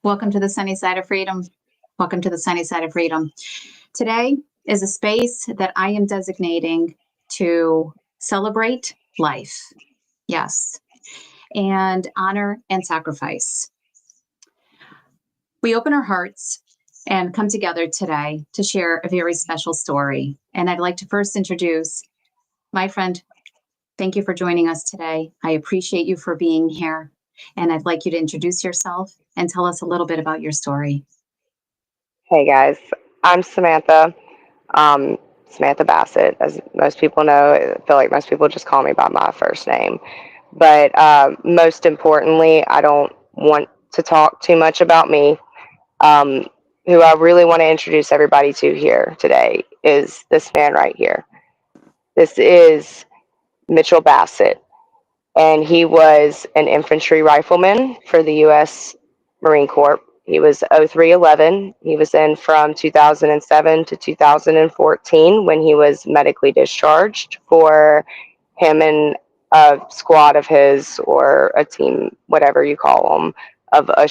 Welcome to the Sunnyside of Freedom. Welcome to the Sunnyside of Freedom. Today is a space that I am designating to celebrate life. Yes. And honor and sacrifice. We open our hearts and come together today to share a very special story. And I'd like to first introduce my friend. Thank you for joining us today. I appreciate you for being here. And I'd like you to introduce yourself and tell us a little bit about your story. Hey guys, I'm Samantha, Samantha Bassett. As most people know, I feel like most people just call me by my first name. But most importantly, I don't want to talk too much about me. Um, who I really want to introduce everybody to here today is this man right here. This is Mitchell Bassett, and he was an infantry rifleman for the U.S. Marine Corps. He was 0311. He was in from 2007 to 2014 when he was medically discharged for him and a squad of his, or a team, whatever you call them, of a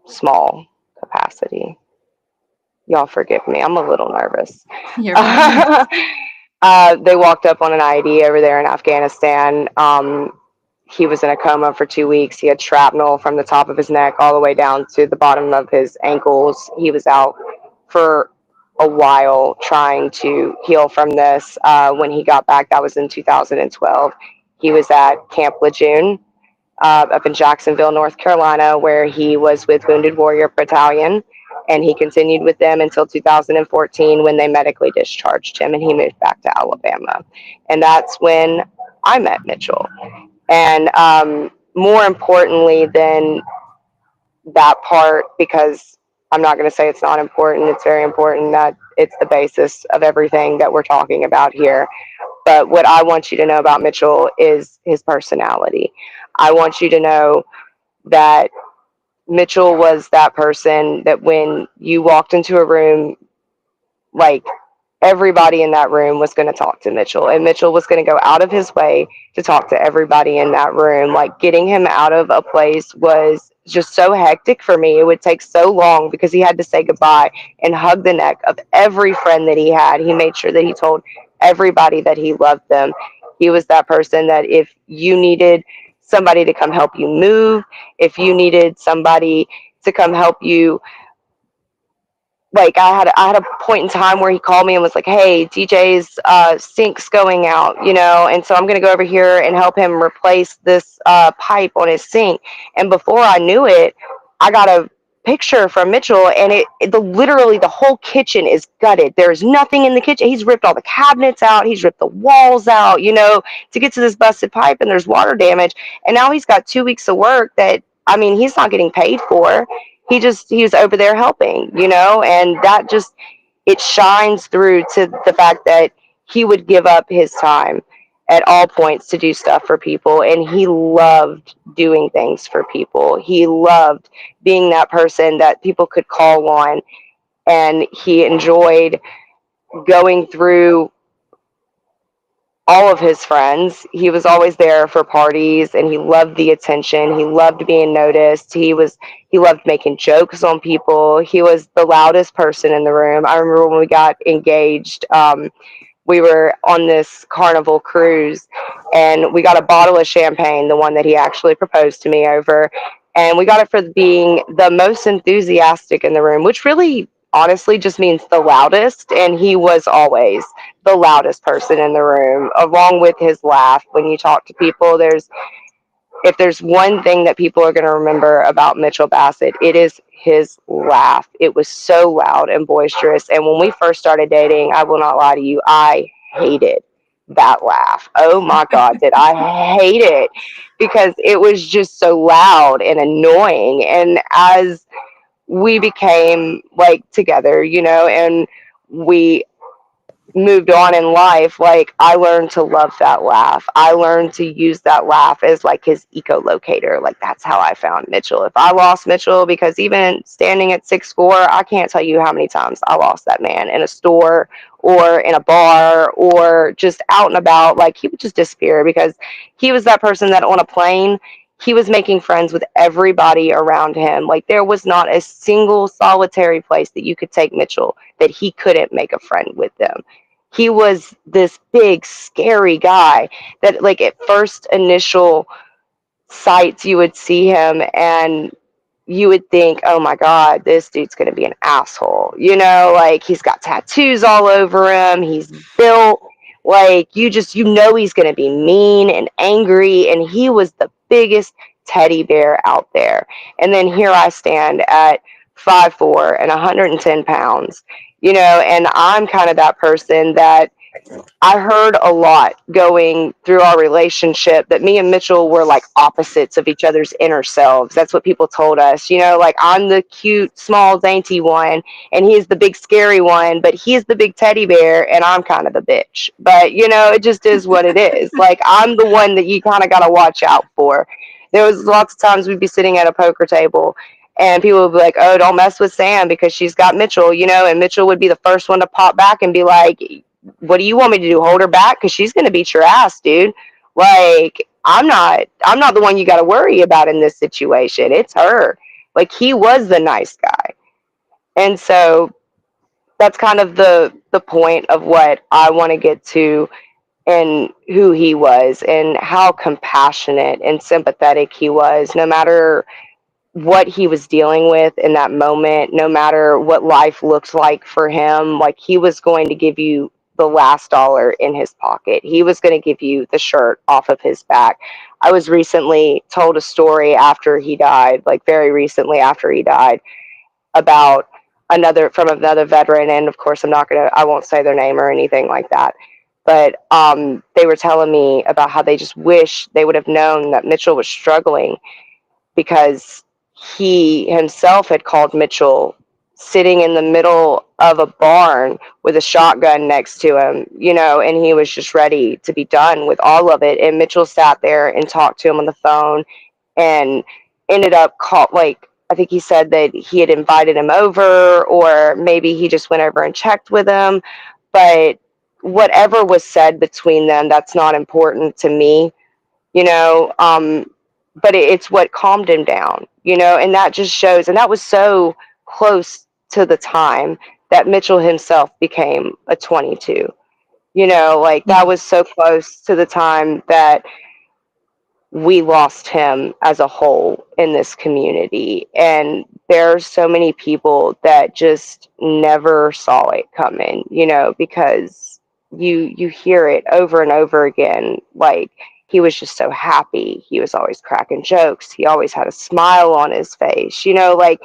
small capacity. Y'all forgive me. I'm a little nervous. You're fine. They walked up on an IED over there in Afghanistan. He was in a coma for 2 weeks. He had shrapnel from the top of his neck all the way down to the bottom of his ankles. He was out for a while trying to heal from this. When he got back, that was in 2012. He was at Camp Lejeune up in Jacksonville, North Carolina, where he was with Wounded Warrior Battalion. And he continued with them until 2014 when they medically discharged him and he moved back to Alabama. And that's when I met Mitchell. And more importantly than that part, because I'm not going to say it's not important, it's very important that it's the basis of everything that we're talking about here. But what I want you to know about Mitchell is his personality. I want you to know that Mitchell was that person that when you walked into a room, like, everybody in that room was going to talk to Mitchell, and Mitchell was going to go out of his way to talk to everybody in that room. Like, getting him out of a place was just so hectic for me. It would take so long because he had to say goodbye and hug the neck of every friend that he had. He made sure that he told everybody that he loved them. He was that person that if you needed somebody to come help you move, if you needed somebody to come help you, like, I had a point in time where he called me and was like, "Hey, DJ's sink's going out, and so I'm gonna go over here and help him replace this pipe on his sink." And before I knew it, I got a picture from Mitchell, and literally the whole kitchen is gutted. There's nothing in the kitchen. He's ripped all the cabinets out. He's ripped the walls out, to get to this busted pipe, and there's water damage. And now he's got 2 weeks of work that, I mean, he's not getting paid for. He was over there helping, and that just, it shines through to the fact that he would give up his time at all points to do stuff for people, and he loved doing things for people. He loved being that person that people could call on, and he enjoyed going through all of his friends. He was always there for parties, and he loved the attention. He loved being noticed. He loved making jokes on people. He was the loudest person in the room. I remember when we got engaged, we were on this Carnival cruise, and we got a bottle of champagne, the one that he actually proposed to me over, and we got it for being the most enthusiastic in the room, which really honestly just means the loudest. And he was always the loudest person in the room, along with his laugh. When you talk to people, if there's one thing that people are going to remember about Mitchell Bassett, it is his laugh. It was so loud and boisterous. And when we first started dating, I will not lie to you, I hated that laugh. Oh my God, did I hate it, because it was just so loud and annoying. And as we became like together, and we moved on in life, like, I learned to love that laugh. I learned to use that laugh as like his echolocator. Like, that's how I found Mitchell. If I lost Mitchell, because even standing at 6'4", I can't tell you how many times I lost that man in a store or in a bar or just out and about. Like, he would just disappear, because he was that person that on a plane, he was making friends with everybody around him. Like, there was not a single solitary place that you could take Mitchell that he couldn't make a friend with them. He was this big, scary guy that, like, at first initial sights, you would see him and you would think, oh my God, this dude's going to be an asshole. You know, like, he's got tattoos all over him. He's built like, you know, he's going to be mean and angry. And he was the biggest teddy bear out there. And then here I stand at 5'4" and 110 pounds, you know, and I'm kind of that person that I heard a lot going through our relationship that me and Mitchell were like opposites of each other's inner selves. That's what people told us. You know, like, I'm the cute, small, dainty one, and he's the big, scary one, but he's the big teddy bear, and I'm kind of the bitch. But, you know, it just is what it is. Like, I'm the one that you kind of got to watch out for. There was lots of times we'd be sitting at a poker table, and people would be like, oh, don't mess with Sam because she's got Mitchell, you know, and Mitchell would be the first one to pop back and be like, what do you want me to do? Hold her back? Because she's going to beat your ass, dude. Like, I'm not the one you got to worry about in this situation. It's her. Like, he was the nice guy. And so that's kind of the point of what I want to get to, and who he was and how compassionate and sympathetic he was, no matter what he was dealing with in that moment, no matter what life looked like for him. Like, he was going to give you the last dollar in his pocket. He was going to give you the shirt off of his back. I was recently told a story after he died, like very recently after he died, about another veteran. And of course, I won't say their name or anything like that. But they were telling me about how they just wish they would have known that Mitchell was struggling, because he himself had called Mitchell sitting in the middle of a barn with a shotgun next to him, you know, and he was just ready to be done with all of it. And Mitchell sat there and talked to him on the phone, and ended up I think he said that he had invited him over, or maybe he just went over and checked with him. But whatever was said between them, that's not important to me, you know. But it's what calmed him down, you know, and that just shows. And that was so close to the time that Mitchell himself became a 22, you know, like, Yeah. that was so close to the time that we lost him as a whole in this community. And there are so many people that just never saw it coming, you know, because you hear it over and over again. Like, he was just so happy. He was always cracking jokes. He always had a smile on his face, you know, like,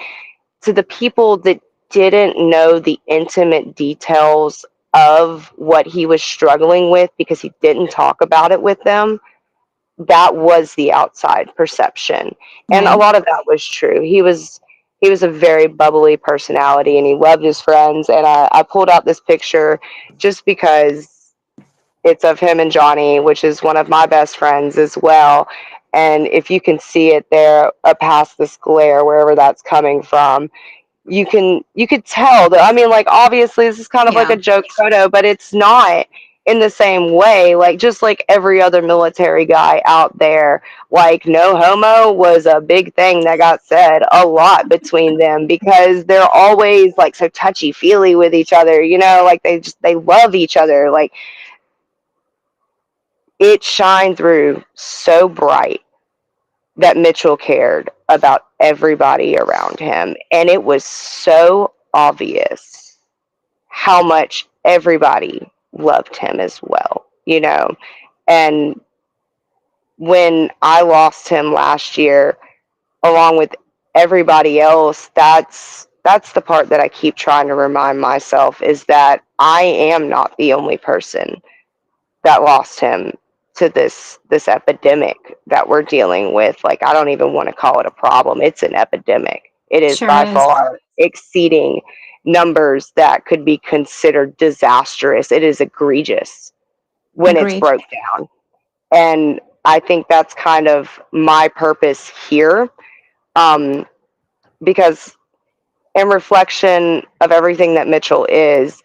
to the people that didn't know the intimate details of what he was struggling with, because he didn't talk about it with them, that was the outside perception. And a Right. lot of that was true. He was a very bubbly personality, and he loved his friends. And I pulled out this picture just because it's of him and Johnny, which is one of my best friends as well. And if you can see it there, past this glare, wherever that's coming from, you could tell that. I mean, like, obviously this is kind of like Yeah. a joke photo, but it's not in the same way. Like, just like every other military guy out there, like, no homo was a big thing that got said a lot between them, because they're always like so touchy feely with each other, you know, like, they love each other. Like, it shined through so bright that Mitchell cared about everybody around him. And it was so obvious how much everybody loved him as well, you know. And when I lost him last year, along with everybody else, that's the part that I keep trying to remind myself, is that I am not the only person that lost him to this epidemic that we're dealing with. Like, I don't even want to call it a problem. It's an epidemic. It is Sure by is. far exceeding numbers that could be considered disastrous. It is egregious when it's Agreed. broke down. And I think that's kind of my purpose here, um, because in reflection of everything that Mitchell is,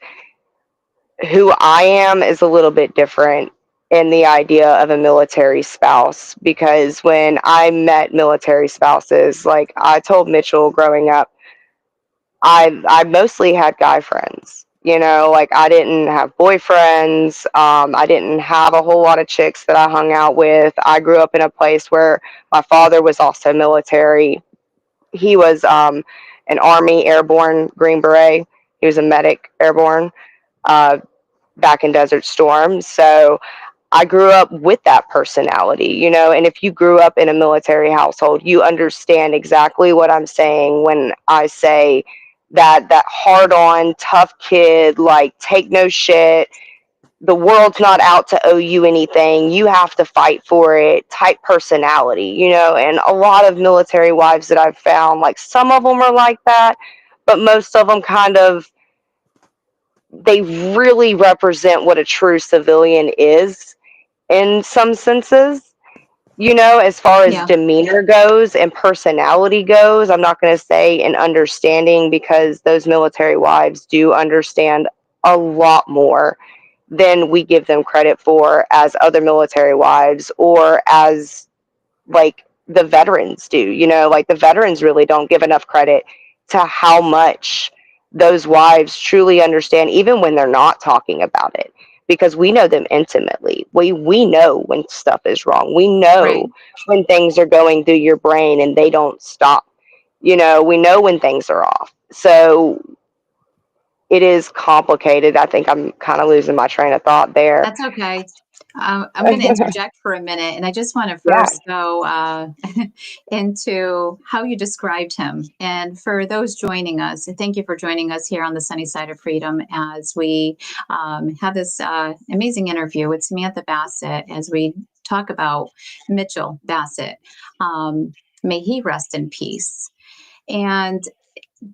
who I am is a little bit different in the idea of a military spouse, because when I met military spouses, like I told Mitchell growing up, I mostly had guy friends. You know, like I didn't have boyfriends. I didn't have a whole lot of chicks that I hung out with. I grew up in a place where my father was also military. He was an Army airborne Green Beret. He was a medic airborne uh, back in Desert Storm. So I grew up with that personality, you know, and if you grew up in a military household, you understand exactly what I'm saying when I say that hard on, tough kid, like take no shit. The world's not out to owe you anything. You have to fight for it type personality, you know, and a lot of military wives that I've found, like some of them are like that, but most of them kind of, they really represent what a true civilian is in some senses, you know, as far as Yeah. demeanor goes and personality goes. I'm not going to say an understanding, because those military wives do understand a lot more than we give them credit for as other military wives, or as like the veterans do. You know, like the veterans really don't give enough credit to how much those wives truly understand, even when they're not talking about it, because we know them intimately. We know when stuff is wrong. We Right. know when things are going through your brain and they don't stop. You know, we know when things are off. So it is complicated. I think I'm kind of losing my train of thought there. That's okay. I'm going to interject for a minute, and I just want to Yeah, first go into how you described him. And for those joining us, thank you for joining us here on the Sunny Side of Freedom as we have this amazing interview with Samantha Bassett as we talk about Mitchell Bassett. May he rest in peace. And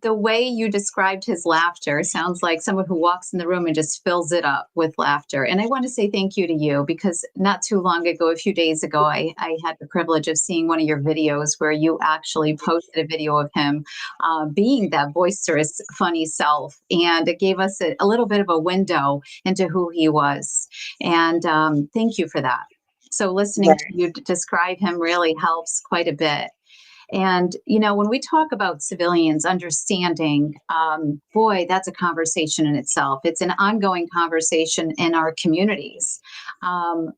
the way you described his laughter sounds like someone who walks in the room and just fills it up with laughter. And I want to say thank you to you, because not too long ago, a few days ago, I had the privilege of seeing one of your videos where you actually posted a video of him being that boisterous, funny self. And it gave us a little bit of a window into who he was. And thank you for that. So listening to right, you describe him really helps quite a bit. And, you know, when we talk about civilians understanding, boy, that's a conversation in itself. It's an ongoing conversation in our communities.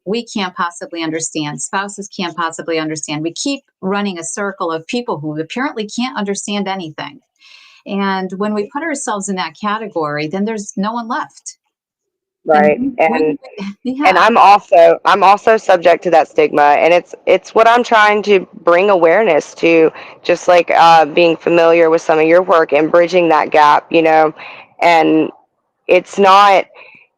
We can't possibly understand, spouses can't possibly understand. We keep running a circle of people who apparently can't understand anything. And when we put ourselves in that category, then there's no one left. Then right. And yeah, I'm also subject to that stigma, and it's what I'm trying to bring awareness to, just like being familiar with some of your work and bridging that gap, you know. And it's not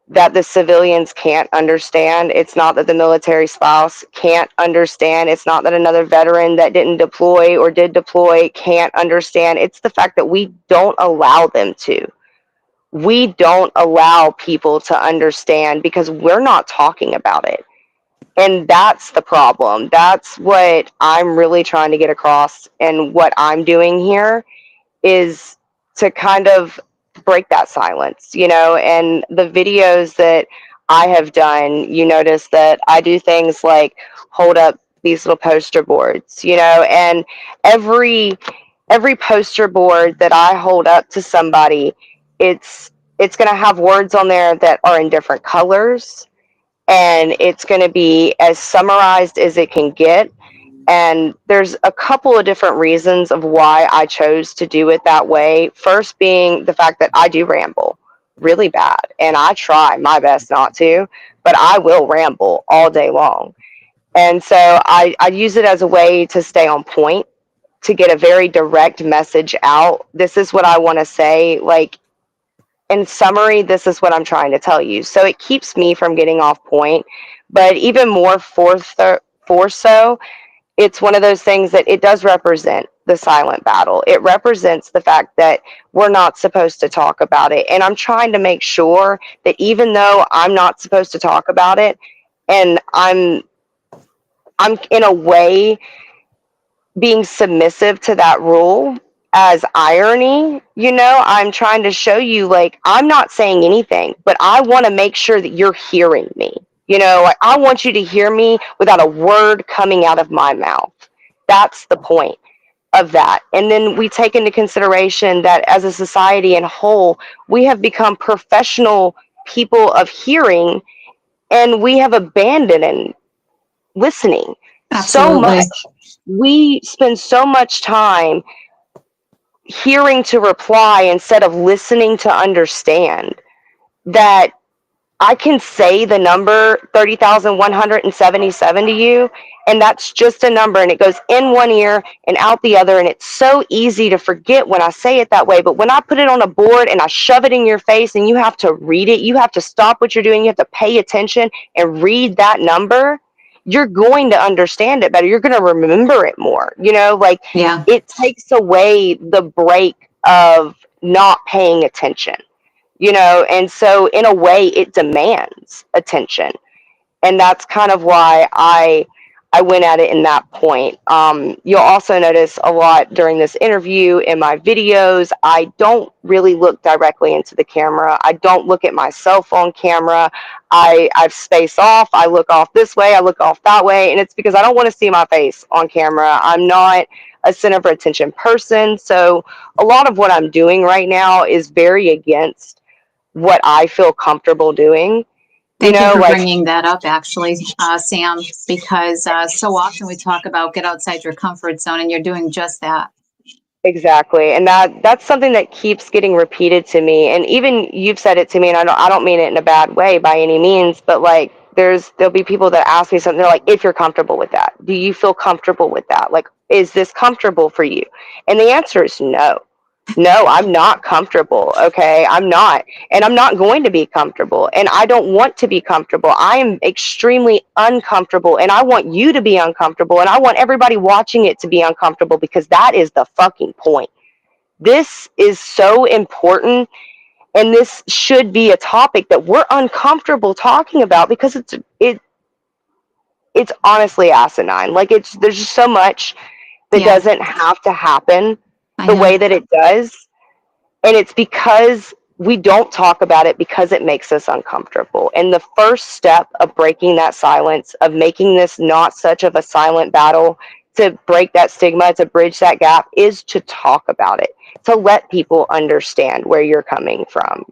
that the civilians can't understand. It's not that the military spouse can't understand. It's not that another veteran that didn't deploy or did deploy can't understand. It's the fact that we don't allow them to. We don't allow people to understand because we're not talking about it. And that's the problem. That's what I'm really trying to get across. And what I'm doing here is to kind of break that silence, you know. And the videos that I have done, you notice that I do things like hold up these little poster boards, you know, and every poster board that I hold up to somebody, it's going to have words on there that are in different colors, and it's going to be as summarized as it can get. And there's a couple of different reasons of why I chose to do it that way. First being the fact that I do ramble really bad, and I try my best not to, but I will ramble all day long. And so I use it as a way to stay on point, to get a very direct message out. This is what I want to say. Like, in summary, this is what I'm trying to tell you. So it keeps me from getting off point. But even more for so, it's one of those things that it does represent the silent battle. It represents the fact that we're not supposed to talk about it. And I'm trying to make sure that even though I'm not supposed to talk about it, and I'm in a way being submissive to that rule as irony, you know, I'm trying to show you, like, I'm not saying anything, but I want to make sure that you're hearing me. Like, I want you to hear me without a word coming out of my mouth. That's the point of that. And then we take into consideration that as a society in whole, we have become professional people of hearing, and we have abandoned listening so Absolutely. much. We spend so much time hearing to reply instead of listening to understand that I can say the number 30,177 to you, and that's just a number, and it goes in one ear and out the other, and it's so easy to forget when I say it that way. But when I put it on a board and I shove it in your face and you have to read it, you have to stop what you're doing, you have to pay attention and read that number, you're going to understand it better. You're going to remember it more. Like, Yeah. it takes away the break of not paying attention. And so in a way it demands attention. And that's kind of why I went at it in that point. You'll also notice a lot during this interview in my videos, I don't really look directly into the camera. I don't look at my cell phone camera. I've spaced off. I look off this way. I look off that way. And it's because I don't want to see my face on camera. I'm not a center for attention person. So a lot of what I'm doing right now is very against what I feel comfortable doing. Thank you for Like, bringing that up, actually, Sam, because so often we talk about get outside your comfort zone, and you're doing just that. exactly. And that's something that keeps getting repeated to me. And even you've said it to me, and I don't mean it in a bad way by any means, but like, there'll be people that ask me something. They're like, if you're comfortable with that, do you feel comfortable with that? Like, is this comfortable for you? And the answer is no. No, I'm not comfortable. Okay. I'm not. And I'm not going to be comfortable. And I don't want to be comfortable. I am extremely uncomfortable. And I want you to be uncomfortable. And I want everybody watching it to be uncomfortable, because that is the fucking point. This is so important. And this should be a topic that we're uncomfortable talking about, because it's honestly asinine. Like, there's just so much that Yeah, doesn't have to happen I the know. way that it does. And it's because we don't talk about it, because it makes us uncomfortable. And the first step of breaking that silence, of making this not such of a silent battle, to break that stigma, to bridge that gap, is to talk about it, to let people understand where you're coming from,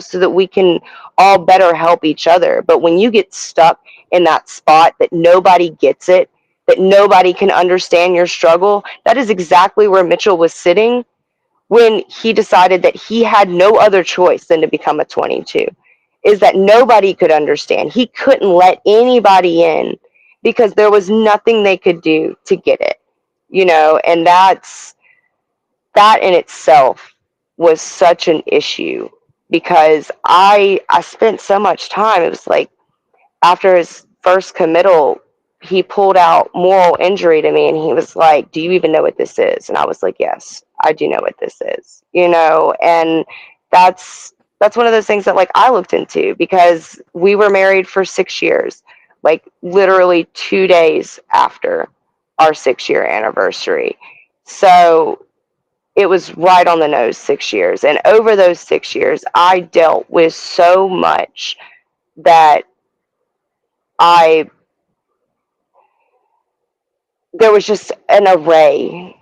so that we can all better help each other. But when you get stuck in that spot that nobody gets it, that nobody can understand your struggle, that is exactly where Mitchell was sitting when he decided that he had no other choice than to become a 22, is that nobody could understand. He couldn't let anybody in, because there was nothing they could do to get it, and that in itself was such an issue, because I spent so much time. It was like, after his first committal, he pulled out moral injury to me, and he was like, do you even know what this is? And I was like, yes, I do know what this is, and that's one of those things that, like, I looked into, because we were married for 6 years, like literally 2 days after our 6-year anniversary. So it was right on the nose, 6 years. And over those 6 years, I dealt with so much that I there was just an array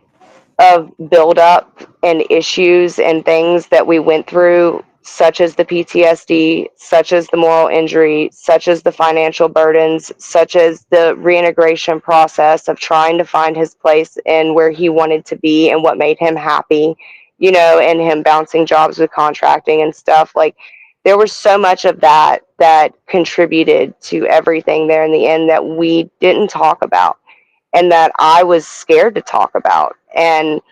of buildup and issues and things that we went through, such as the PTSD, such as the moral injury, such as the financial burdens, such as the reintegration process of trying to find his place in where he wanted to be and what made him happy, and him bouncing jobs with contracting and stuff. Like, there was so much of that contributed to everything there in the end that we didn't talk about, and that I was scared to talk about. And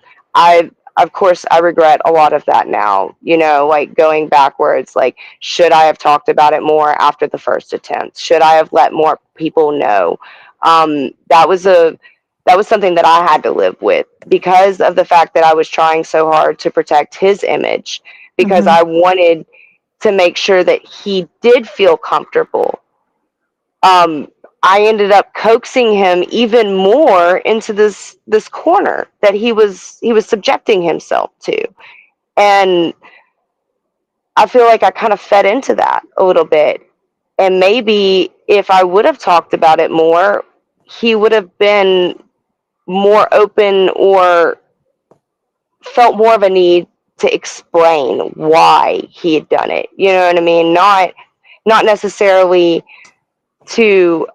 of course, I regret a lot of that now, like, going backwards, like, should I have talked about it more after the first attempt? Should I have let more people know? That was something that I had to live with, because of the fact that I was trying so hard to protect his image, because Hmm. I wanted to make sure that he did feel comfortable. I ended up coaxing him even more into this corner that he was subjecting himself to. And I feel like I kind of fed into that a little bit. And maybe if I would have talked about it more, he would have been more open or felt more of a need to explain why he had done it. You know what I mean? Not necessarily to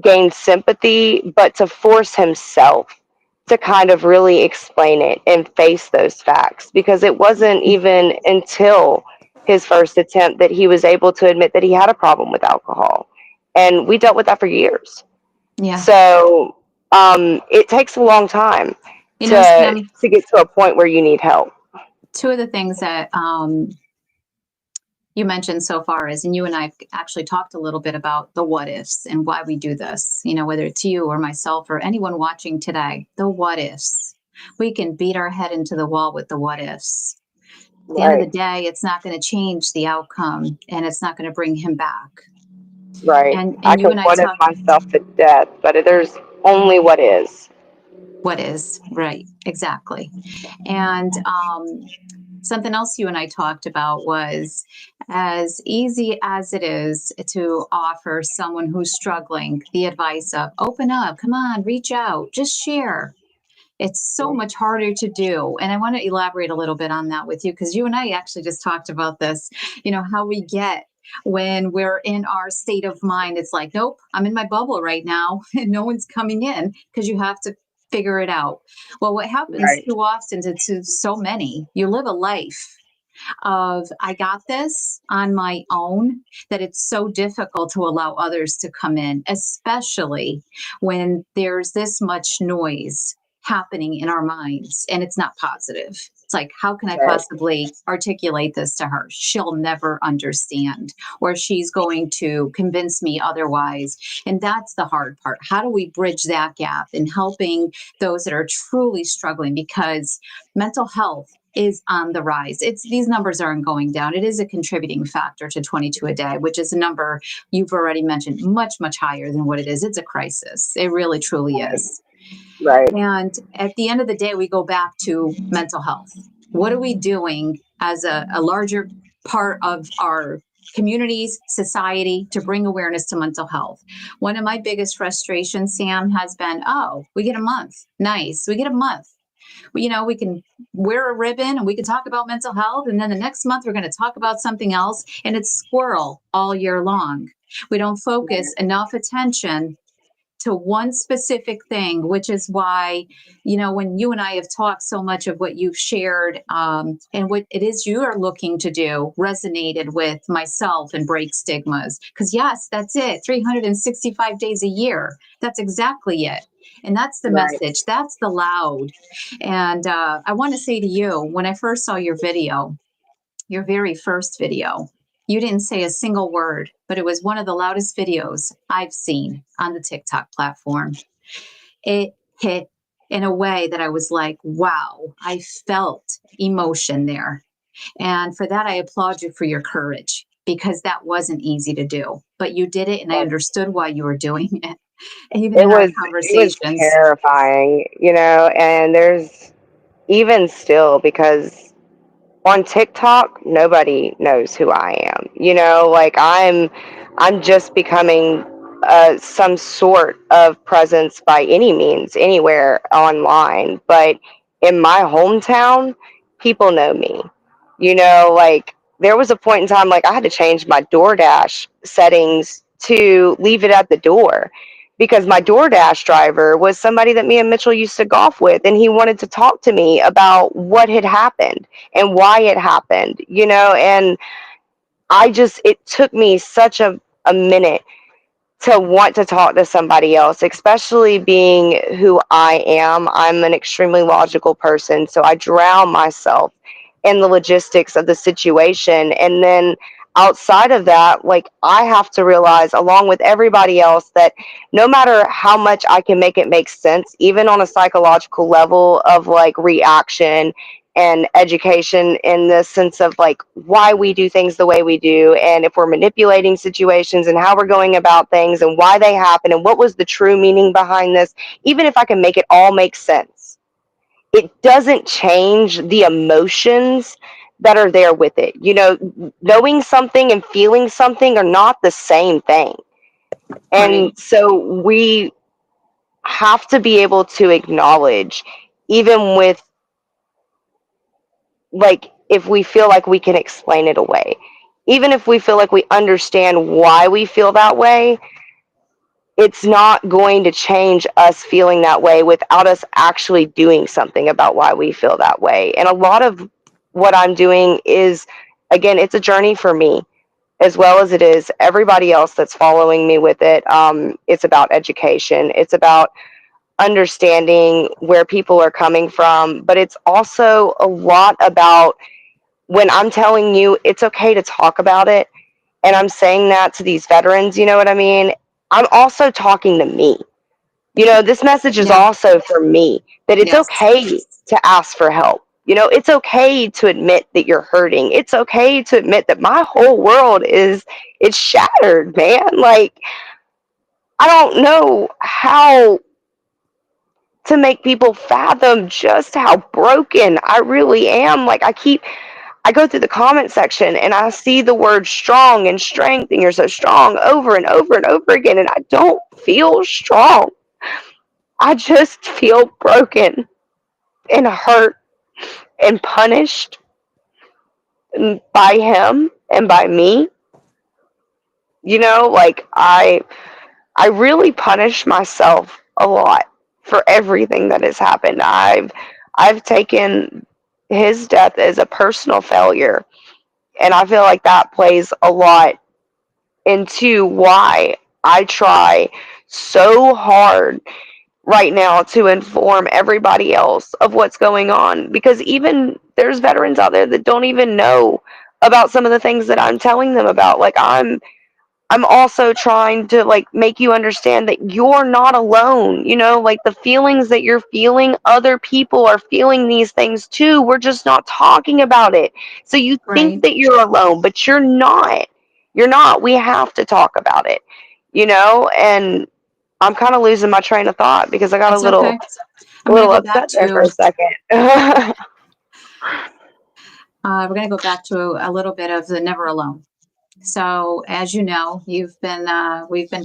gain sympathy, but to force himself to kind of really explain it and face those facts, because it wasn't even until his first attempt that he was able to admit that he had a problem with alcohol. And we dealt with that for years. Yeah. So it takes a long time You know, Sam, to get to a point where you need help. two of the things that you mentioned so far is, and you and I actually talked a little bit about the what ifs and why we do this, you know, whether it's you or myself or anyone watching today, the what ifs. We can beat our head into the wall with the what ifs. At the end of the day, it's not going to change the outcome, and it's not going to bring him back. Right. And I you can and I what if talk, myself to death, but there's only what is. what is, right, exactly. And something else you and I talked about was, as easy as it is to offer someone who's struggling the advice of open up, come on, reach out, just share. It's so much harder to do. And I want to elaborate a little bit on that with you, because you and I actually just talked about this, you know, how we get when we're in our state of mind. It's like, nope, I'm in my bubble right now and no one's coming in, because you have to figure it out. Well, what happens Right. too often to so many, you live a life of I got this on my own, that it's so difficult to allow others to come in, especially when there's this much noise happening in our minds and it's not positive. It's like, how can I Right. possibly articulate this to her? She'll never understand, or she's going to convince me otherwise. And that's the hard part. How do we bridge that gap in helping those that are truly struggling? Because mental health is on the rise. These numbers aren't going down. It is a contributing factor to 22 a day, which is a number you've already mentioned, much, much higher than what it is. It's a crisis. It really, truly is. Right. And at the end of the day, we go back to mental health. What are we doing as a larger part of our communities, society, to bring awareness to mental health? One of my biggest frustrations, Sam, has been, oh, we get a month. Nice. We get a month. You know, we can wear a ribbon and we can talk about mental health. And then the next month, we're going to talk about something else. And it's squirrel all year long. We don't focus enough attention to one specific thing, which is why, you know, when you and I have talked, so much of what you've shared and what it is you are looking to do resonated with myself and break stigmas. Because yes, that's it. 365 days a year. That's exactly it. And that's the Right. message. That's the loud. And I want to say to you, when I first saw your video, your very first video, you didn't say a single word, but it was one of the loudest videos I've seen on the TikTok platform. It hit in a way that I was like, wow, I felt emotion there. And for that, I applaud you for your courage, because that wasn't easy to do, but you did it. And I understood why you were doing it. Even in our It was conversations. terrifying, you know, and there's even still, because on TikTok nobody knows who I am. You know, like I'm just becoming some sort of presence by any means anywhere online, but in my hometown people know me. You know, like there was a point in time like I had to change my DoorDash settings to leave it at the door, because my DoorDash driver was somebody that me and Mitchell used to golf with, and he wanted to talk to me about what had happened and why it happened, you know. And it took me such a minute to want to talk to somebody else, especially being who I am. I'm an extremely logical person, so I drown myself in the logistics of the situation. And then outside of that, like I have to realize, along with everybody else, that no matter how much I can make it make sense, even on a psychological level of like reaction and education, in the sense of like why we do things the way we do, and if we're manipulating situations and how we're going about things and why they happen and what was the true meaning behind this, even if I can make it all make sense, it doesn't change the emotions that are there with it. You know, knowing something and feeling something are not the same thing. And Right. so we have to be able to acknowledge, even with, like, if we feel like we can explain it away, even if we feel like we understand why we feel that way, it's not going to change us feeling that way without us actually doing something about why we feel that way. And a lot of what I'm doing is, again, it's a journey for me as well as it is everybody else that's following me with it. It's about education. It's about understanding where people are coming from, but it's also a lot about, when I'm telling you it's okay to talk about it, and I'm saying that to these veterans, you know what I mean? I'm also talking to me. This message is Yeah. also for me, that it's Yes. okay to ask for help. It's okay to admit that you're hurting. It's okay to admit that my whole world it's shattered, man. Like, I don't know how to make people fathom just how broken I really am. Like, I go through the comment section and I see the word strong and strength, and you're so strong, over and over and over again, and I don't feel strong. I just feel broken and hurt and punished by him and by me. Like, I really punish myself a lot for everything that has happened. I've taken his death as a personal failure, and I feel like that plays a lot into why I try so hard right now to inform everybody else of what's going on, because even there's veterans out there that don't even know about some of the things that I'm telling them about. Like, I'm also trying to, like, make you understand that you're not alone. Like, the feelings that you're feeling, other people are feeling these things too. We're just not talking about it. So you think Right. that you're alone, but you're not. You're not. We have to talk about it. And I'm kind of losing my train of thought because I got a That's little okay. a I'm going to little go back upset there for to, a second. we're going to go back to a little bit of the never alone. So, as you know, we've been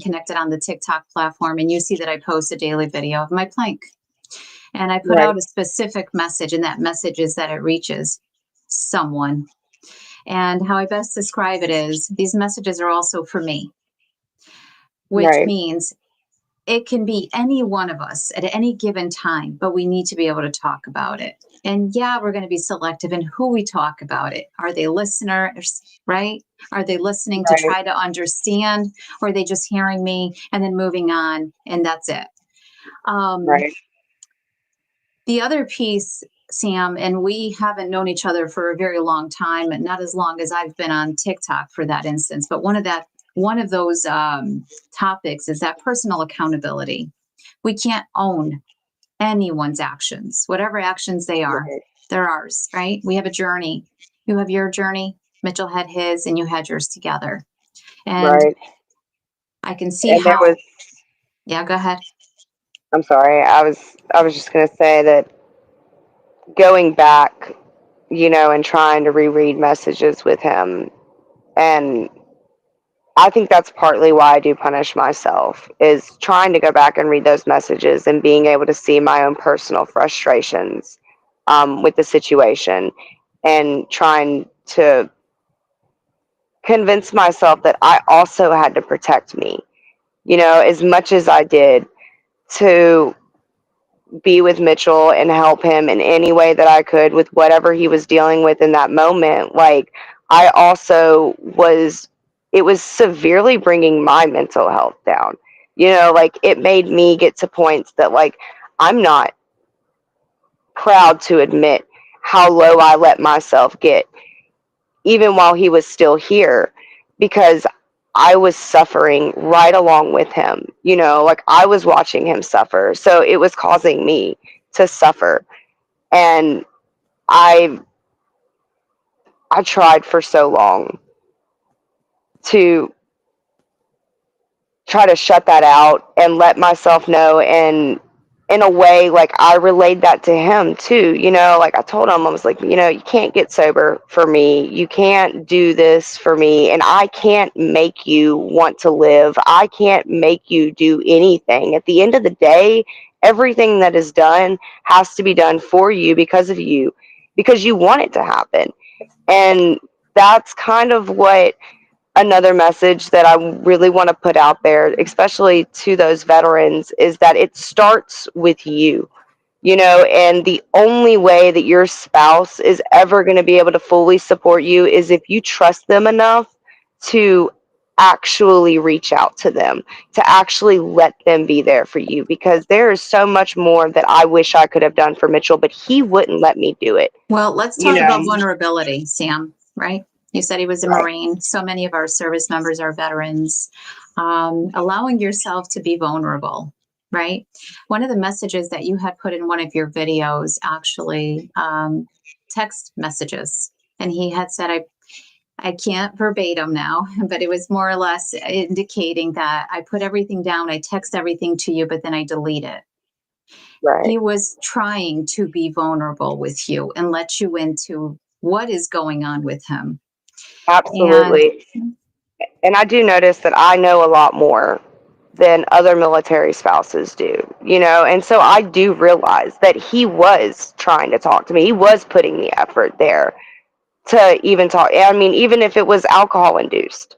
connected on the TikTok platform, and you see that I post a daily video of my plank. And I put Right, out a specific message, and that message is that it reaches someone. And how I best describe it is, these messages are also for me, which right, means it can be any one of us at any given time, but we need to be able to talk about it. And yeah, we're going to be selective in who we talk about it. Are they listeners, right? Are they listening to right, try to understand, or are they just hearing me and then moving on, and that's it? Um, right, the other piece, Sam, and we haven't known each other for a very long time, and not as long as I've been on TikTok for that instance, but one of those topics is that personal accountability. We can't own anyone's actions, whatever actions they are. right, They're ours, right? We have a journey. You have your journey, Mitchell had his, and you had yours together. And right. I can see And there how, was, yeah, go ahead. I'm sorry, I was just gonna say that, going back, and trying to reread messages with him, and I think that's partly why I do punish myself, is trying to go back and read those messages and being able to see my own personal frustrations, with the situation, and trying to convince myself that I also had to protect me, as much as I did to be with Mitchell and help him in any way that I could with whatever he was dealing with in that moment. Like, I also it was severely bringing my mental health down. Like, it made me get to points that, like, I'm not proud to admit how low I let myself get, even while he was still here, because I was suffering right along with him. Like, I was watching him suffer. So it was causing me to suffer. And I I tried for so long to try to shut that out and let myself know, in a way, like I relayed that to him too, like I told him, I was like, you can't get sober for me. You can't do this for me. And I can't make you want to live. I can't make you do anything. At the end of the day, everything that is done has to be done for you, because you want it to happen. And that's kind of what another message that I really want to put out there, especially to those veterans, is that it starts with you, and the only way that your spouse is ever going to be able to fully support you is if you trust them enough to actually reach out to them, to actually let them be there for you, because there is so much more that I wish I could have done for Mitchell, but he wouldn't let me do it. Well, let's talk about vulnerability, Sam, right? You said he was a Marine. So many of our service members are veterans. Allowing yourself to be vulnerable, right? One of the messages that you had put in one of your videos, actually, text messages, and he had said, I can't verbatim now, but it was more or less indicating that I put everything down, I text everything to you, but then I delete it. Right. He was trying to be vulnerable with you and let you into what is going on with him. Absolutely. And I do notice that I know a lot more than other military spouses do, and so I do realize that he was trying to talk to me. He was putting the effort there to even talk. I mean, even if it was alcohol induced,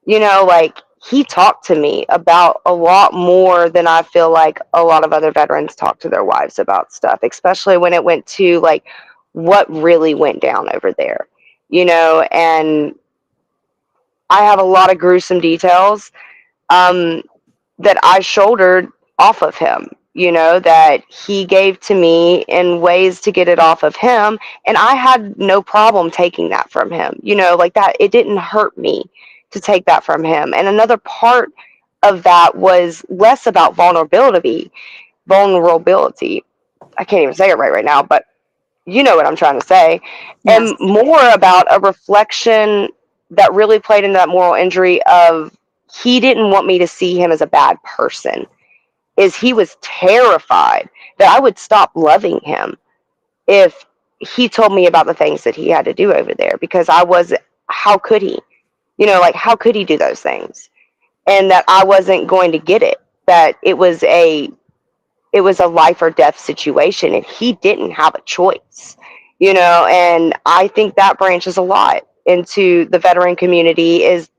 like he talked to me about a lot more than I feel like a lot of other veterans talk to their wives about stuff, especially when it went to like what really went down over there, and I have a lot of gruesome details that I shouldered off of him, that he gave to me in ways to get it off of him. And I had no problem taking that from him, like that. It didn't hurt me to take that from him. And another part of that was less about vulnerability. I can't even say it right now, but you know what I'm trying to say. Yes. And more about a reflection that really played into that moral injury of he didn't want me to see him as a bad person, is he was terrified that I would stop loving him if he told me about the things that he had to do over there, because how could he, like how could he do those things, and that I wasn't going to get it, that it was a life or death situation and he didn't have a choice, and I think that branches a lot into the veteran community, is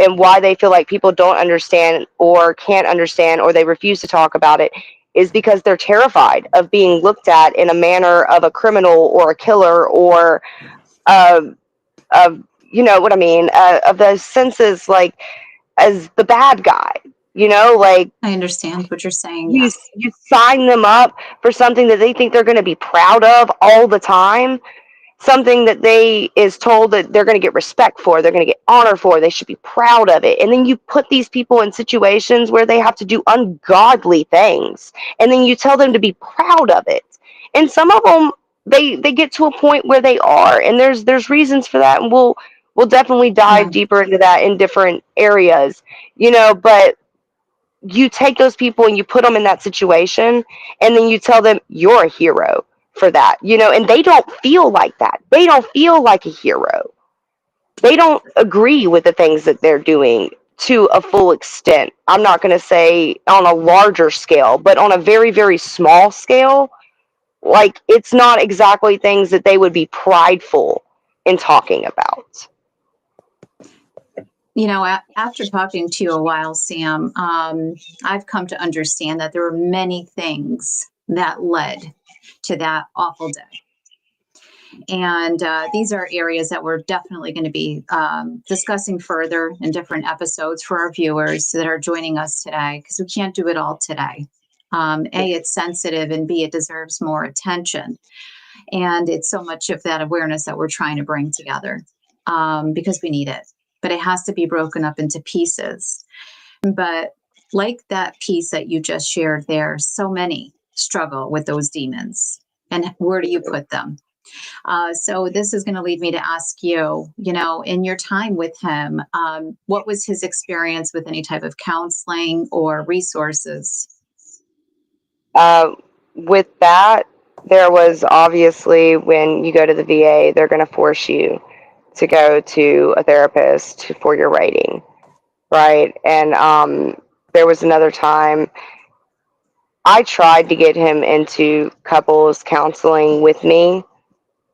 and why they feel like people don't understand or can't understand, or they refuse to talk about it, is because they're terrified of being looked at in a manner of a criminal or a killer, or of what I mean, of those senses, like as the bad guy, like I understand what you're saying. you Yes. you sign them up for something that they think they're going to be proud of all the time, something that they is told that they're going to get respect for, they're going to get honor for, they should be proud of it. And then you put these people in situations where they have to do ungodly things, and then you tell them to be proud of it. And some of them, they get to a point where they are, and there's reasons for that, and we'll definitely dive deeper into that in different areas, but you take those people and you put them in that situation, and then you tell them you're a hero for that, and they don't feel like that. They don't feel like a hero. They don't agree with the things that they're doing to a full extent. I'm not going to say on a larger scale, but on a very, very small scale, like it's not exactly things that they would be prideful in talking about. After talking to you a while, Sam, I've come to understand that there were many things that led to that awful day. And these are areas that we're definitely going to be discussing further in different episodes for our viewers that are joining us today, because we can't do it all today. A, it's sensitive, and B, it deserves more attention. And it's so much of that awareness that we're trying to bring together because we need it. But it has to be broken up into pieces. But like that piece that you just shared there, so many struggle with those demons. And where do you put them? So this is going to lead me to ask you, in your time with him, what was his experience with any type of counseling or resources? with that, there was obviously when you go to the VA, they're going to force you to go to a therapist for your writing, right? And there was another time I tried to get him into couples counseling with me,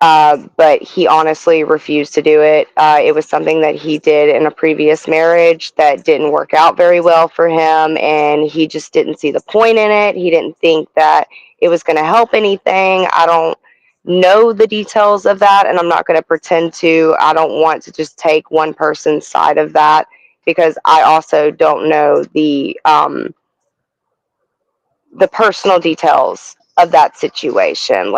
but he honestly refused to do it. It was something that he did in a previous marriage that didn't work out very well for him, and he just didn't see the point in it. He didn't think that it was going to help anything. I don't know the details of that, and I'm not going to pretend to. I don't want to just take one person's side of that because I also don't know the personal details of that situation.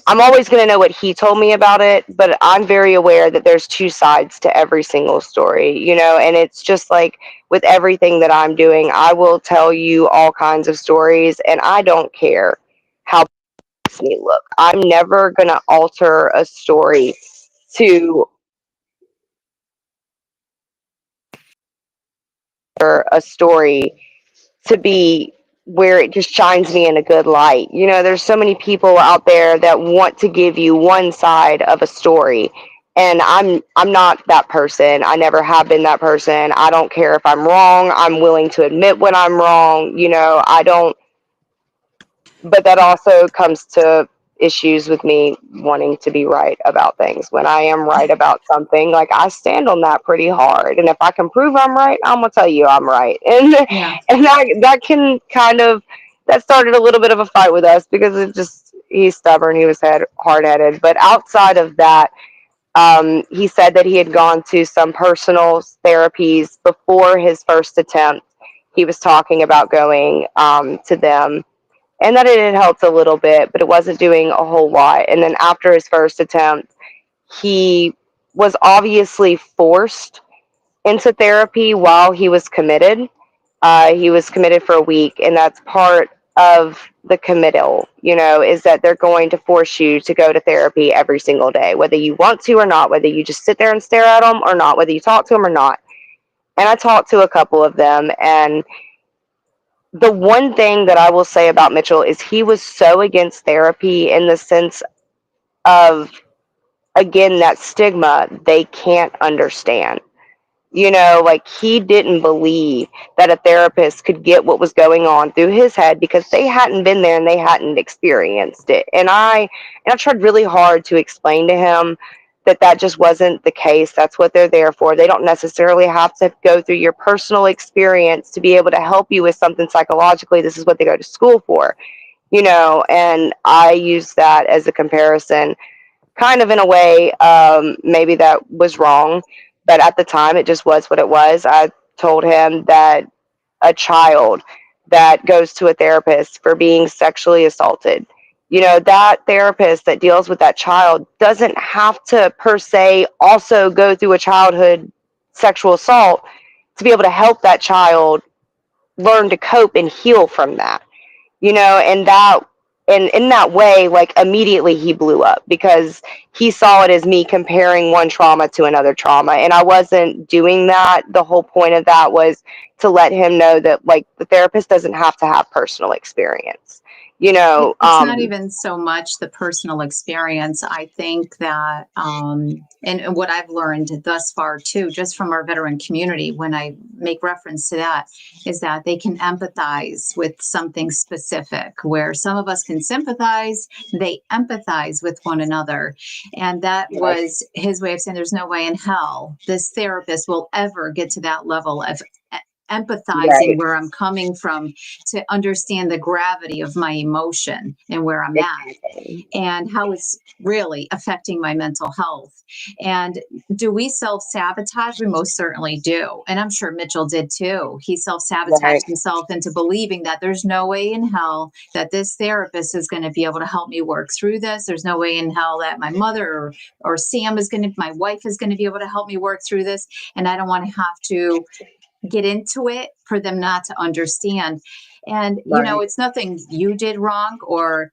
I'm always going to know what he told me about it, but I'm very aware that there's two sides to every single story, and it's just like with everything that I'm doing, I will tell you all kinds of stories, and I don't care how it makes me look. I'm never going to alter a story to or a story to be where it just shines me in a good light. There's so many people out there that want to give you one side of a story. And I'm not that person. I never have been that person. I don't care if I'm wrong. I'm willing to admit when I'm wrong. I don't, but that also comes to issues with me wanting to be right about things. When I am right about something, like I stand on that pretty hard. And if I can prove I'm right, I'm gonna tell you I'm right. And Yeah. and that can kind of that started a little bit of a fight with us because he's stubborn, he was hard headed. But outside of that, he said that he had gone to some personal therapies before his first attempt. He was talking about going to them, and that it had helped a little bit, but it wasn't doing a whole lot. And then after his first attempt, he was obviously forced into therapy while he was committed. He was committed for a week, and that's part of the committal, is that they're going to force you to go to therapy every single day, whether you want to or not, whether you just sit there and stare at them or not, whether you talk to them or not. And I talked to a couple of them, and the one thing that I will say about Mitchell is he was so against therapy in the sense of, again, that stigma they can't understand. Like he didn't believe that a therapist could get what was going on through his head because they hadn't been there and they hadn't experienced it. And I tried really hard to explain to him that just wasn't the case. That's what they're there for. They don't necessarily have to go through your personal experience to be able to help you with something psychologically. This is what they go to school for, and I use that as a comparison kind of in a way, maybe that was wrong, but at the time it just was what it was. I told him that a child that goes to a therapist for being sexually assaulted, that therapist that deals with that child doesn't have to per se also go through a childhood sexual assault to be able to help that child learn to cope and heal from that, and in that way, like immediately he blew up because he saw it as me comparing one trauma to another trauma. And I wasn't doing that. The whole point of that was to let him know that like the therapist doesn't have to have personal experience, It's not even so much the personal experience. I think that, and what I've learned thus far too, just from our veteran community, when I make reference to that, is that they can empathize with something specific. Where some of us can sympathize, they empathize with one another. And that was his way of saying there's no way in hell this therapist will ever get to that level of empathizing where I'm coming from to understand the gravity of my emotion and where I'm at and how it's really affecting my mental health. And do we self-sabotage? We most certainly do. And I'm sure Mitchell did too. He self-sabotaged himself into believing that there's no way in hell that this therapist is going to be able to help me work through this. There's no way in hell that my mother or Sam my wife is going to be able to help me work through this. And I don't want to have to get into it for them not to understand. And, it's nothing you did wrong or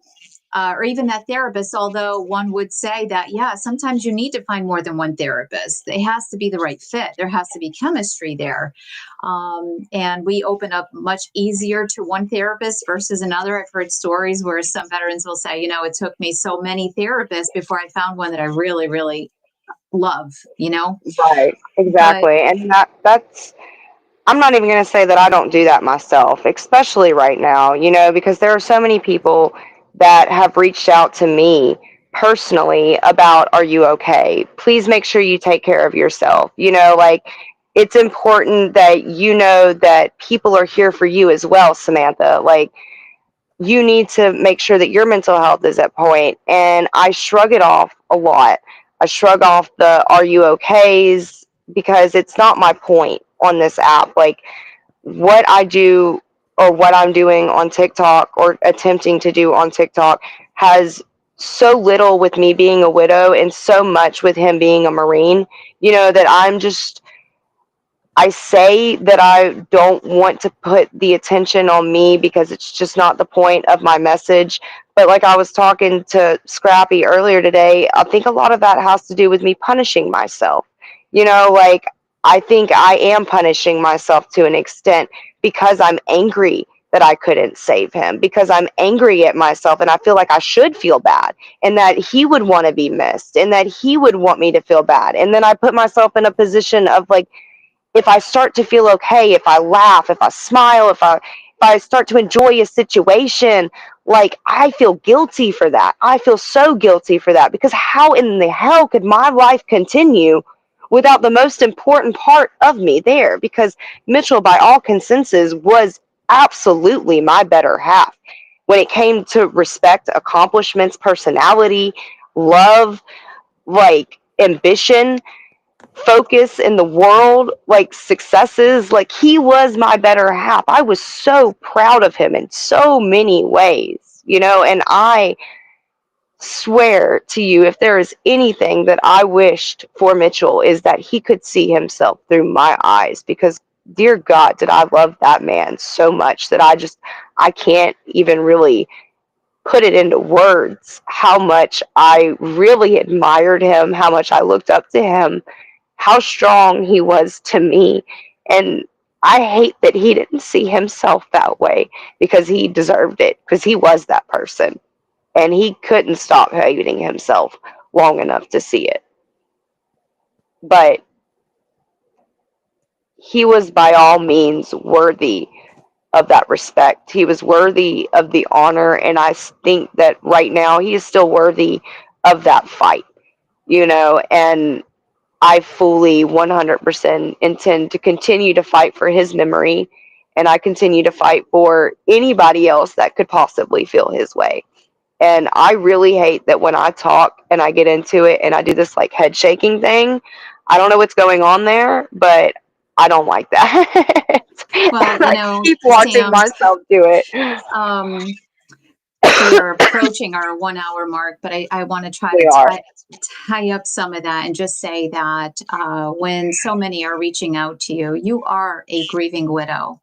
or even that therapist, although one would say that, yeah, sometimes you need to find more than one therapist. It has to be the right fit. There has to be chemistry there. And we open up much easier to one therapist versus another. I've heard stories where some veterans will say, it took me so many therapists before I found one that I really, really love, Right, But exactly. And that's I'm not even going to say that I don't do that myself, especially right now, because there are so many people that have reached out to me personally about, are you okay? Please make sure you take care of yourself. Like, it's important that that people are here for you as well, Samantha. Like, you need to make sure that your mental health is at point. And I shrug it off a lot. I shrug off the are you okays because it's not my point on this app. Like, what I do or what I'm doing on TikTok or attempting to do on TikTok has so little with me being a widow and so much with him being a Marine, that I say that I don't want to put the attention on me because it's just not the point of my message. But like I was talking to Scrappy earlier today, I think a lot of that has to do with me punishing myself. Like, I think I am punishing myself to an extent because I'm angry that I couldn't save him, because I'm angry at myself and I feel like I should feel bad and that he would want to be missed and that he would want me to feel bad. And then I put myself in a position of like, if I start to feel okay, if I laugh, if I smile, if I start to enjoy a situation, like, I feel guilty for that. I feel so guilty for that, because how in the hell could my life continue without the most important part of me there? Because Mitchell, by all consensus, was absolutely my better half when it came to respect, accomplishments, personality, love, like ambition, focus in the world, like successes. Like, he was my better half. I was so proud of him in so many ways, and I swear to you, if there is anything that I wished for Mitchell, is that he could see himself through my eyes, because dear God, did I love that man so much that I can't even really put it into words how much I really admired him, how much I looked up to him, how strong he was to me. And I hate that he didn't see himself that way, because he deserved it, because he was that person. And he couldn't stop hating himself long enough to see it. But he was by all means worthy of that respect. He was worthy of the honor. And I think that right now he is still worthy of that fight, and I fully 100% intend to continue to fight for his memory, and I continue to fight for anybody else that could possibly feel his way. And I really hate that when I talk and I get into it and I do this like head shaking thing, I don't know what's going on there, but I don't like that. well, And I keep watching Sam, myself do it. we are approaching our 1 hour mark, but I want to try We to are. tie up some of that and just say that when so many are reaching out to you, you are a grieving widow.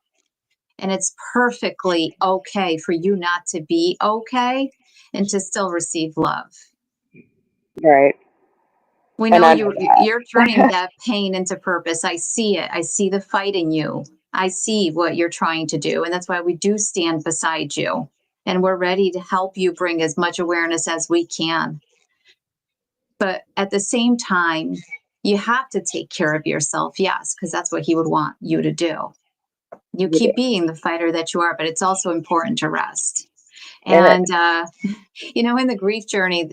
And it's perfectly okay for you not to be okay and to still receive love. Right. We And know I know you're turning that. that pain into purpose. I see it. I see the fight in you. I see what you're trying to do. And that's why we do stand beside you. And we're ready to help you bring as much awareness as we can. But at the same time, you have to take care of yourself. Yes, because that's what he would want you to do. You We do. keep being the fighter that you are, but it's also important to rest. It And, in the grief journey,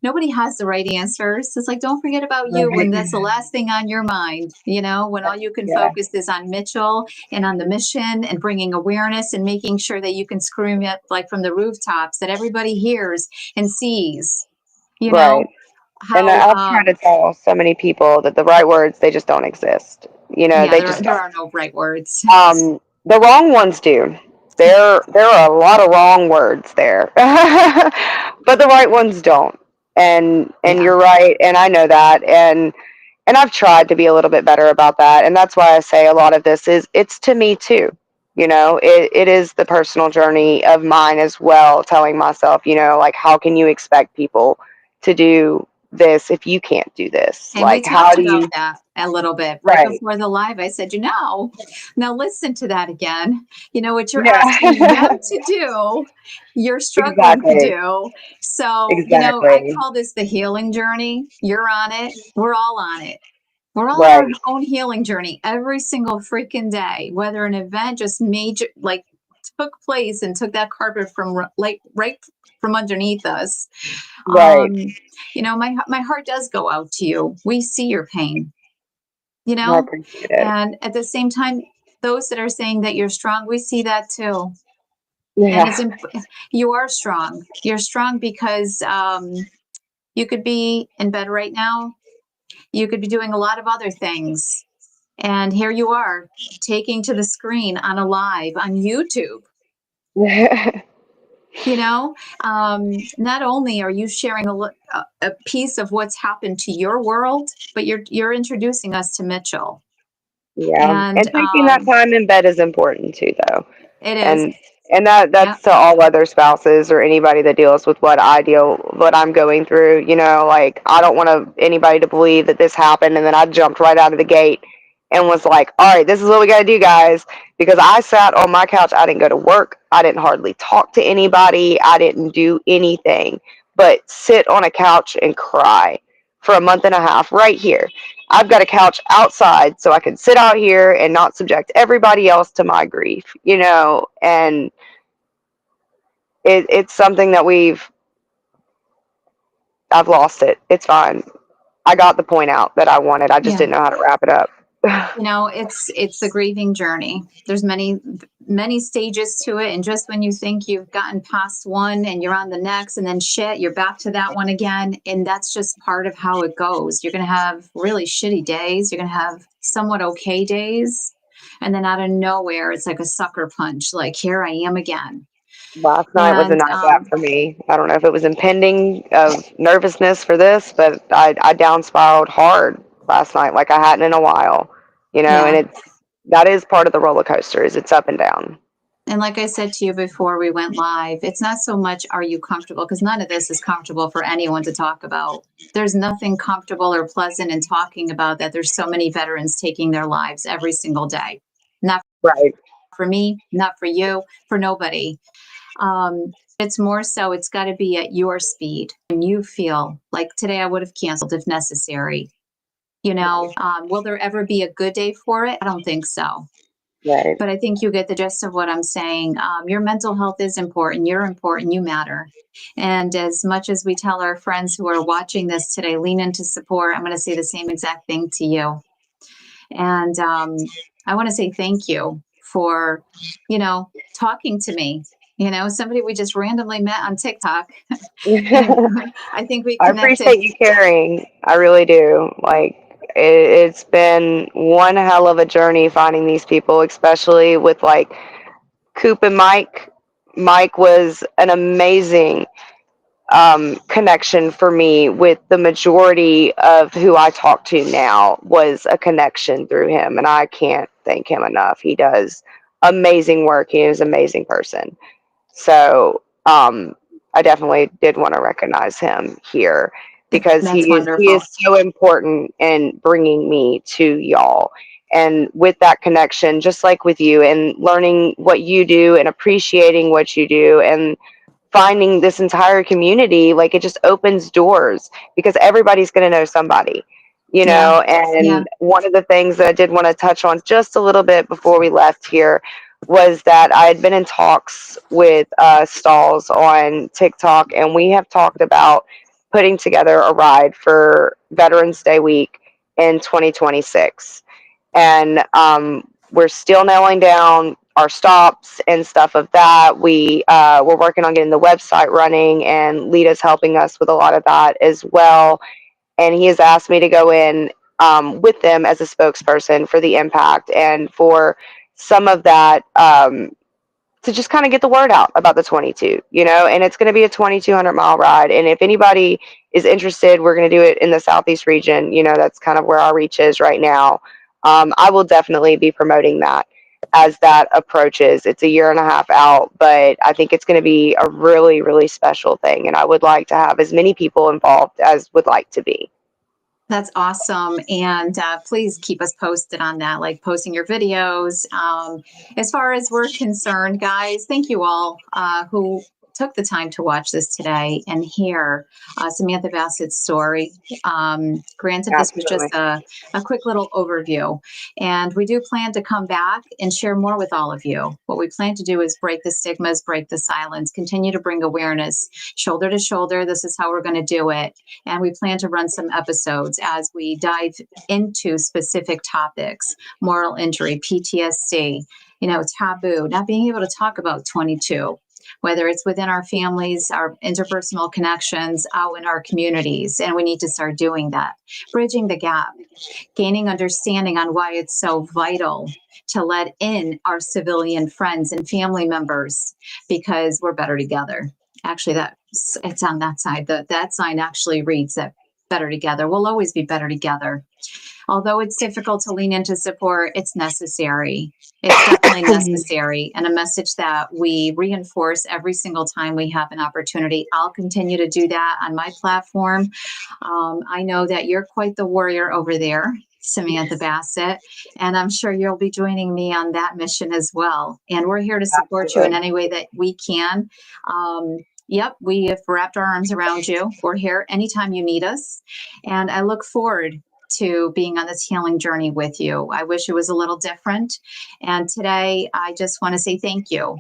nobody has the right answers. It's like, don't forget about you when that's the last thing on your mind, when all you can Yeah. focus is on Mitchell and on the mission and bringing awareness and making sure that you can scream it like from the rooftops that everybody hears and sees, Right. And how, I've tried to tell so many people that the right words, they just don't exist. yeah, They just there don't. are no right words. The wrong ones do. There are a lot of wrong words there, but the right ones don't. And Yeah. you're right, and I know that, and I've tried to be a little bit better about that, and that's why I say a lot of this is it's to me too. it is the personal journey of mine as well, telling myself, like, how can you expect people to do this if you can't do this? And we Like, how talked do about you? that a little bit right Right. before the live. I said, now listen to that again. What you're asking Yeah. them to do, you're struggling to Exactly. do. So, I Exactly. call this the healing journey. You're on it. We're all on it. We're all on our Right. own healing journey every single freaking day, whether an event just major, like, took place and took that carpet from right from underneath us. Right. My heart does go out to you. We see your pain, I appreciate it. and at the same time, those that are saying that you're strong, we see that too. And Yeah. you are strong. You're strong because you could be in bed right now. You could be doing a lot of other things. And here you are taking to the screen on a live on YouTube. Not only are you sharing a piece of what's happened to your world, but you're introducing us to Mitchell. Yeah. And And taking that time in bed is important too, though. it is. And Yeah. that's to all other spouses or anybody that deals with what I'm going through. Like, I don't want anybody to believe that this happened and then I jumped right out of the gate and was like, all right, this is what we got to do, guys. Because I sat on my couch. I didn't go to work. I didn't hardly talk to anybody. I didn't do anything but sit on a couch and cry for a month and a half right here. I've got a couch outside so I can sit out here and not subject everybody else to my grief, and it's something that I've lost it. It's fine. I got the point out that I wanted. I just Yeah. didn't know how to wrap it up. It's the grieving journey. There's many stages to it, and just when you think you've gotten past one and you're on the next, and then you're back to that one again, and that's just part of how it goes. You're going to have really shitty days. You're going to have somewhat okay days, and then out of nowhere, it's like a sucker punch. Like, here I am again. Last night was a And nightmare for me. I don't know if it was impending of nervousness for this, but I down spiraled hard last night like I hadn't in a while, yeah. and that is part of the roller coaster, is it's up and down. And like I said to you before we went live, it's not so much are you comfortable, because none of this is comfortable for anyone to talk about. There's nothing comfortable or pleasant in talking about that. There's so many veterans taking their lives every single day. Not Right. for me, not for you, for nobody. It's more so it's got to be at your speed. And you feel like today I would have canceled if necessary. Will there ever be a good day for it? I don't think so. Right. But I think you get the gist of what I'm saying. Your mental health is important. You're important. You matter. And as much as we tell our friends who are watching this today, lean into support, I'm going to say the same exact thing to you. And I want to say thank you for, talking to me. Somebody we just randomly met on TikTok. And I think we I connected. appreciate you caring. I really do. Like, it's been one hell of a journey finding these people, especially with like Coop and Mike. Mike was an amazing connection for me. With the majority of who I talk to now was a connection through him, and I can't thank him enough. He does amazing work. He is an amazing person. So I definitely did want to recognize him here, because That's he wonderful. is so important in bringing me to y'all. And with that connection, just like with you, and learning what you do and appreciating what you do, and finding this entire community, like, it just opens doors, because everybody's going to know somebody, Yeah. Yeah. and one of the things that I did want to touch on just a little bit before we left here was that I had been in talks with Stalls on TikTok, and we have talked about putting together a ride for Veterans Day week in 2026. And we're still nailing down our stops and stuff of that. We're working on getting the website running, and Lita's helping us with a lot of that as well. And he has asked me to go in with them as a spokesperson for the impact, and for some of that, to just kind of get the word out about the 22, and it's going to be a 2,200-mile ride. And if anybody is interested, we're going to do it in the Southeast region. That's kind of where our reach is right now. I will definitely be promoting that. as that approaches. It's a year and a half out, but I think it's going to be a really, really special thing. And I would like to have as many people involved as would like to be. That's awesome. And please keep us posted on that, like posting your videos. As far as we're concerned, guys, thank you all who took the time to watch this today and hear Samantha Bassett's story. Granted, this was just a quick little overview, and we do plan to come back and share more with all of you. What we plan to do is break the stigmas, break the silence, continue to bring awareness shoulder to shoulder. This is how we're going to do it. And we plan to run some episodes as we dive into specific topics: moral injury, PTSD, taboo, not being able to talk about 22, whether it's within our families, our interpersonal connections, out in our communities. And we need to start doing that. Bridging the gap, gaining understanding on why it's so vital to let in our civilian friends and family members, because we're better together. Actually, it's on that side. That sign actually reads that better together. We'll always be better together. Although it's difficult to lean into support, it's necessary. It's definitely necessary, and a message that we reinforce every single time we have an opportunity. I'll continue to do that on my platform. I know that you're quite the warrior over there, Samantha Bassett, and I'm sure you'll be joining me on that mission as well. And we're here to support you in any way that we can. Yep, we have wrapped our arms around you. We're here anytime you need us. And I look forward to being on this healing journey with you. I wish it was a little different. And today, I just want to say thank you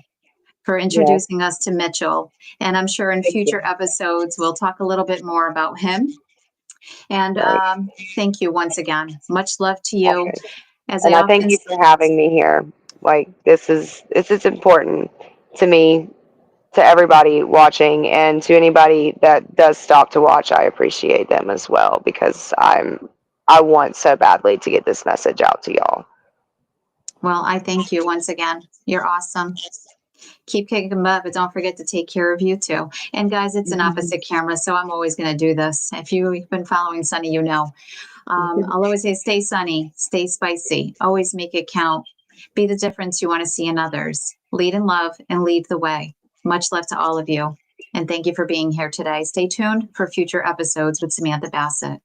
for introducing us to Mitchell. And I'm sure in future episodes, we'll talk a little bit more about him. And thank you once again. Much love to you. Okay. And I thank you for having me here. Like, this is important to me, to everybody watching, and to anybody that does stop to watch. I appreciate them as well, because I want so badly to get this message out to y'all. Well, I thank you once again. You're awesome. Keep kicking butt, but don't forget to take care of you too. And guys, it's an opposite camera, so I'm always going to do this. If you've been following Sunny, you know. I'll always say, stay sunny, stay spicy, always make it count. Be the difference you want to see in others. Lead in love and lead the way. Much love to all of you. And thank you for being here today. Stay tuned for future episodes with Samantha Bassett.